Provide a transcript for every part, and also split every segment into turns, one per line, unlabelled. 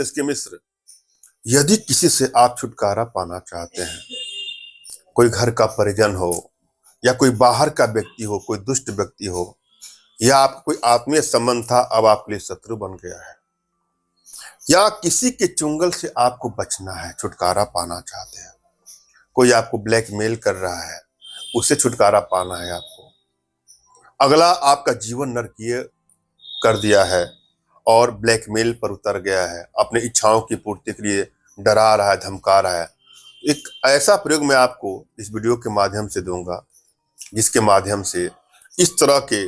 इसके मिस्र, यदि किसी से आप छुटकारा पाना चाहते हैं, कोई घर का परिजन हो या कोई बाहर का व्यक्ति हो, कोई दुष्ट व्यक्ति हो, या आपका कोई आत्मीय संबंध था अब आपके लिए शत्रु बन गया है, या किसी के चुंगल से आपको बचना है, छुटकारा पाना चाहते हैं, कोई आपको ब्लैकमेल कर रहा है, उससे छुटकारा पाना है आपको, अगला आपका जीवन नरकीय कर दिया है और ब्लैकमेल पर उतर गया है, अपनी इच्छाओं की पूर्ति के लिए डरा रहा है, धमका रहा है, एक ऐसा प्रयोग मैं आपको इस वीडियो के माध्यम से दूंगा जिसके माध्यम से इस तरह के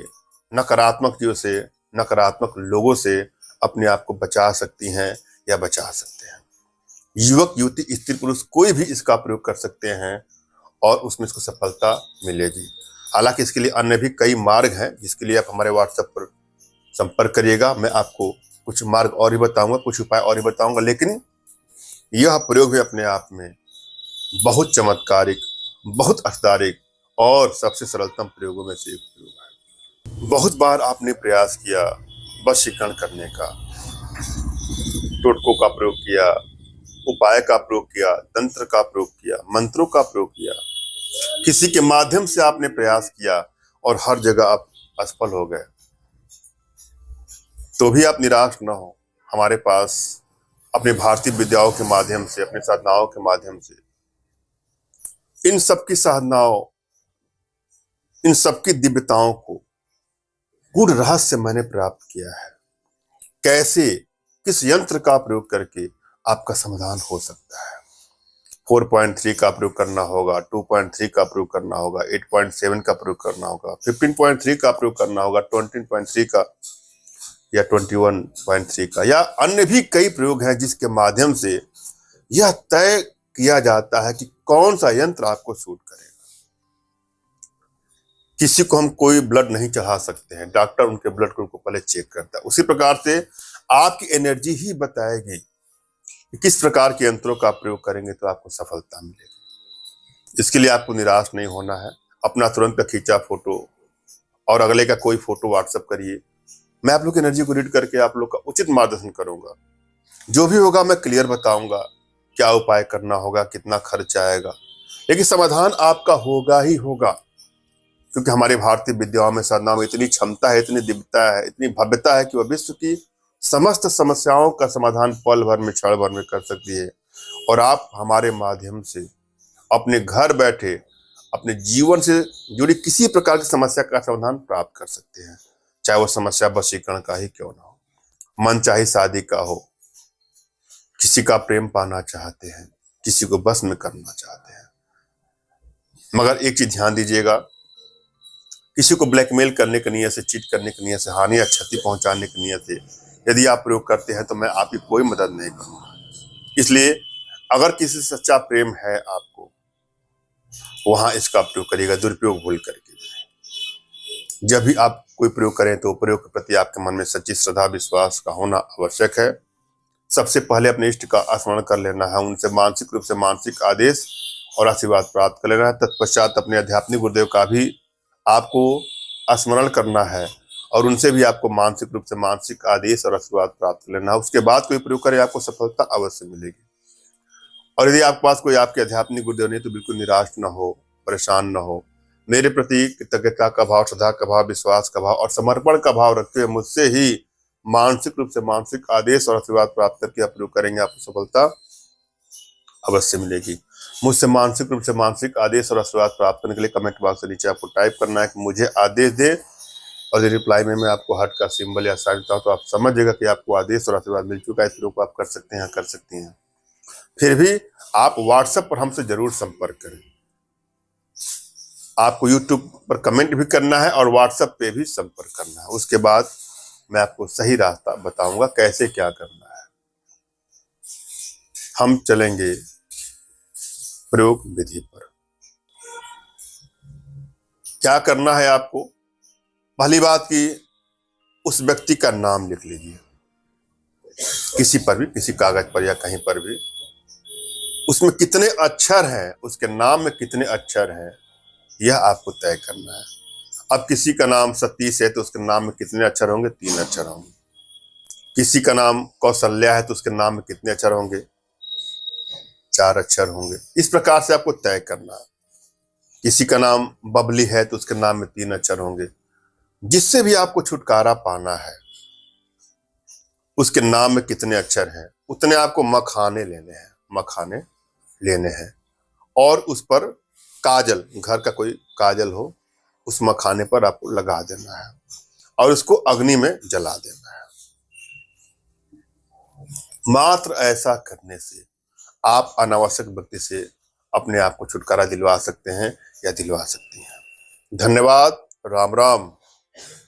नकारात्मक चीजों से, नकारात्मक लोगों से अपने आप को बचा सकती हैं या बचा सकते हैं। युवक युवती स्त्री पुरुष कोई भी इसका प्रयोग कर सकते हैं और उसमें इसको सफलता मिलेगी। हालांकि इसके लिए अन्य भी कई मार्ग हैं जिसके लिए आप हमारे व्हाट्सएप पर संपर्क करिएगा। मैं आपको कुछ मार्ग और ही बताऊंगा, कुछ उपाय और ही बताऊंगा, लेकिन यह प्रयोग भी अपने आप में बहुत चमत्कारिक, बहुत असरदायक और सबसे सरलतम प्रयोगों में से एक प्रयोग है। बहुत बार आपने प्रयास किया वशीकरण करने का, टोटकों का प्रयोग किया, उपाय का प्रयोग किया, तंत्र का प्रयोग किया, मंत्रों का प्रयोग किया, किसी के माध्यम से आपने प्रयास किया और हर जगह आप असफल हो गए, तो भी आप निराश न हो। हमारे पास अपने भारतीय विद्याओं के माध्यम से, अपने साधनाओं के माध्यम से इन सबकी साधनाओं, इन सबकी दिव्यताओं को गूढ़ रहस्य मैंने प्राप्त किया है। कैसे, किस यंत्र का प्रयोग करके आपका समाधान हो सकता है। 4.3 का प्रयोग करना होगा, 2.3 का प्रयोग करना होगा, 8.7 का प्रयोग करना होगा, 15.3 का प्रयोग करना होगा, 20.3 का या 21.3 का, या अन्य भी कई प्रयोग हैं जिसके माध्यम से यह तय किया जाता है कि कौन सा यंत्र आपको सूट करेगा। किसी को हम कोई ब्लड नहीं चढ़ा सकते हैं, डॉक्टर उनके ब्लड ग्रुप को पहले चेक करता है। उसी प्रकार से आपकी एनर्जी ही बताएगी कि किस प्रकार के यंत्रों का प्रयोग करेंगे तो आपको सफलता मिलेगी। इसके लिए आपको निराश नहीं होना है। अपना तुरंत का खींचा फोटो और अगले का कोई फोटो व्हाट्सएप करिए। मैं आप लोग की एनर्जी को रीड करके आप लोग का उचित मार्गदर्शन करूंगा। जो भी होगा मैं क्लियर बताऊंगा, क्या उपाय करना होगा, कितना खर्च आएगा, लेकिन समाधान आपका होगा ही होगा, क्योंकि हमारे भारतीय विद्याओं में, साधना में इतनी क्षमता है, इतनी दिव्यता है, इतनी भव्यता है कि वह विश्व की समस्त समस्याओं का समाधान पल भर में, क्षण भर में कर सकती है। और आप हमारे माध्यम से अपने घर बैठे अपने जीवन से जुड़ी किसी प्रकार की समस्या का समाधान प्राप्त कर सकते हैं, चाहे वो समस्या वशीकरण का ही क्यों ना हो, मन चाहे शादी का हो, किसी का प्रेम पाना चाहते हैं, किसी को बस में करना चाहते हैं। मगर एक चीज ध्यान दीजिएगा, किसी को ब्लैकमेल करने की नीयत से, चीट करने की नीयत से, हानि या क्षति पहुंचाने की नीयत से यदि आप प्रयोग करते हैं तो मैं आपकी कोई मदद नहीं करूंगा। इसलिए अगर किसी से सच्चा प्रेम है आपको, वहां इसका प्रयोग करिएगा, दुरुपयोग भूल करके। जब भी आप कोई प्रयोग करें तो प्रयोग के प्रति आपके मन में सच्ची श्रद्धा, विश्वास का होना आवश्यक है। सबसे पहले अपने इष्ट का स्मरण कर लेना है, उनसे मानसिक रूप से मानसिक आदेश और आशीर्वाद प्राप्त कर लेना है। तत्पश्चात अपने आध्यात्मिक गुरुदेव का भी आपको स्मरण करना है और उनसे भी आपको मानसिक रूप से मानसिक आदेश और आशीर्वाद प्राप्त कर लेना है। उसके बाद कोई प्रयोग करें, आपको सफलता अवश्य मिलेगी। और यदि आपके पास कोई आपके आध्यात्मिक गुरुदेव नहीं तो बिल्कुल निराश न हो, परेशान न हो। मेरे प्रति कृतज्ञता का भाव, श्रद्धा का भाव, विश्वास का भाव और समर्पण का भाव रखते हुए मुझसे ही मानसिक रूप से मानसिक आदेश और आशीर्वाद प्राप्त करके आप प्रयोग करेंगे, आपको सफलता अवश्य मिलेगी। मुझसे मानसिक रूप से मानसिक आदेश और आशीर्वाद प्राप्त करने के लिए कमेंट बॉक्स के नीचे आपको टाइप करना है कि मुझे आदेश दे, और रिप्लाई में मैं आपको हार्ट का सिंबल या साइन देता हूं तो आप समझिएगा कि आपको आदेश और आशीर्वाद मिल चुका है। इस प्रयोग को आप कर सकते हैं, कर सकती हैं। फिर भी आप व्हाट्सएप पर हमसे जरूर संपर्क करें। आपको यूट्यूब पर कमेंट भी करना है और व्हाट्सएप पे भी संपर्क करना है। उसके बाद मैं आपको सही रास्ता बताऊंगा कैसे क्या करना है। हम चलेंगे प्रयोग विधि पर। क्या करना है आपको? पहली बात की उस व्यक्ति का नाम लिख लीजिए, किसी पर भी, किसी कागज पर या कहीं पर भी। उसमें कितने अक्षर हैं, उसके नाम में कितने अक्षर हैं, यह आपको तय करना है। अब किसी का नाम सतीश है तो उसके नाम में कितने अक्षर होंगे? 3 अक्षर होंगे। किसी का नाम कौशल्या है तो उसके नाम में कितने अक्षर होंगे? 4 अक्षर होंगे। इस प्रकार से आपको तय करना है। किसी का नाम बबली है तो उसके नाम में 3 अक्षर होंगे। जिससे भी आपको छुटकारा पाना है, उसके नाम में कितने अक्षर हैं उतने आपको मखाने लेने हैं, मखाने लेने हैं। और उस पर काजल, घर का कोई काजल हो, उस मखाने पर आपको लगा देना है और उसको अग्नि में जला देना है। मात्र ऐसा करने से आप अनावश्यक व्यक्ति से अपने आप को छुटकारा दिलवा सकते हैं या दिलवा सकती हैं। धन्यवाद। राम राम।